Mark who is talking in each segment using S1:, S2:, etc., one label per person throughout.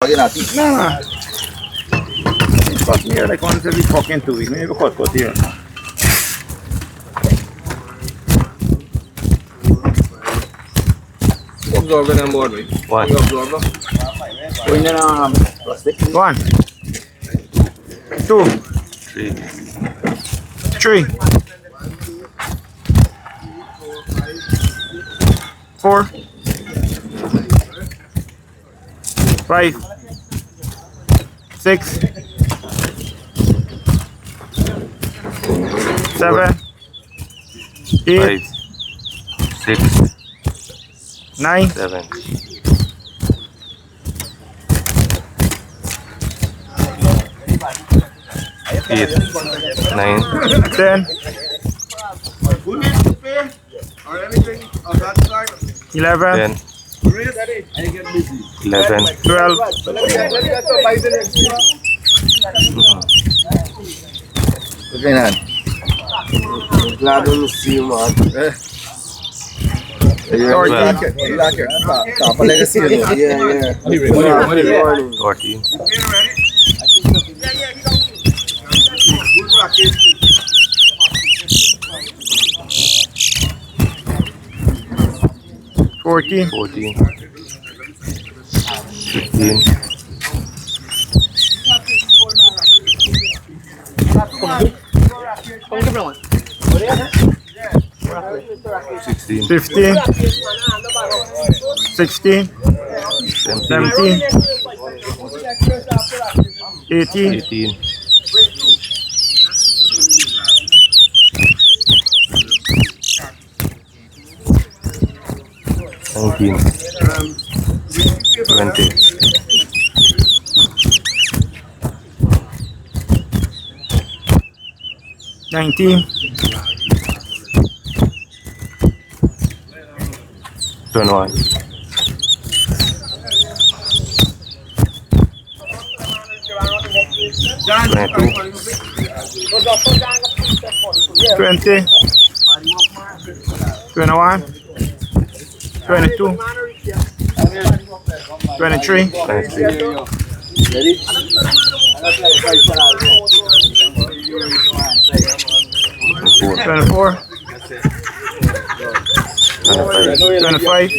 S1: Nah. Cut me here like once every fucking 2 weeks. Maybe cut here.
S2: Absorbing on board, right?
S3: One.
S2: Absorber.
S1: Plastic. 1, 2,
S3: 3,
S1: 3, 4, 5, 6, 7, 8,
S3: 5, 6,
S1: 9,
S3: 7, 8, 9,
S1: 10,
S2: Who needs to pay or anything of that sort?
S1: 11,
S3: 10,
S2: Raise, I get busy.
S3: 11,
S1: 12,
S2: Let me get some bison in.
S4: Okay na. Glad to see you, man. Kapalaga siya. Yeah.
S3: 14,
S1: 14,
S3: 14, 15, 16,
S1: 15, 16,
S3: 17,
S1: 17, 18,
S3: 18, 19, 20,
S1: 19,
S3: 21,
S1: 20, 21, 22, 23, 24, 25,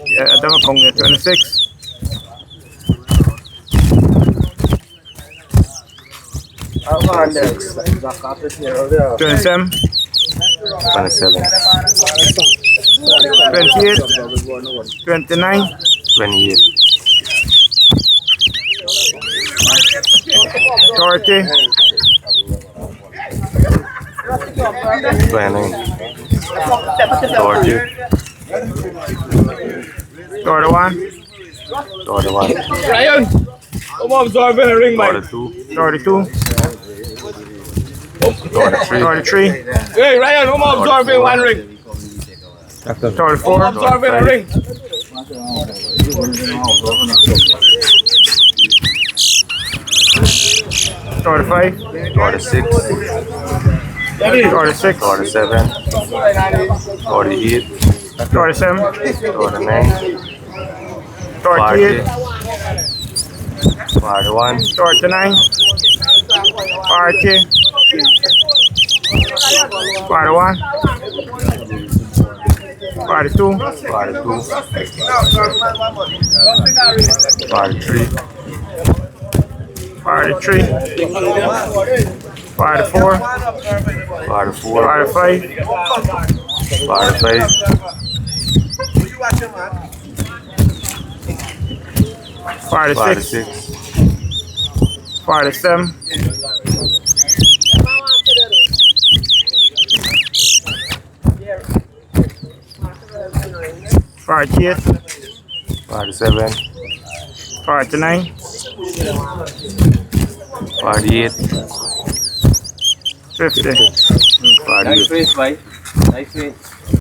S1: yeah, dama kong 26, 27,
S3: 27,
S1: 28, 29,
S3: 28,
S1: 30,
S3: 29, 30,
S1: 31,
S3: 31,
S2: Ryan, come on, absorbing a ring, man.
S3: 32,
S1: 32,
S3: 33,
S1: 33,
S2: Hey, Ryan, come on, absorbing one ring.
S1: 34,
S2: Come on, absorbing a ring.
S1: 35,
S3: 46,
S1: 46,
S3: 47, 48,
S1: 47,
S3: 49,
S1: 48,
S3: 41,
S1: 39, 40, 41, 42,
S3: 42, 43,
S1: 43, 44,
S3: 44,
S1: 45,
S3: 45,
S1: 46,
S3: 46,
S1: 47, 48,
S3: 47,
S1: 49,
S3: 48,
S1: 50.
S3: 48,
S4: face, bye. Nice face.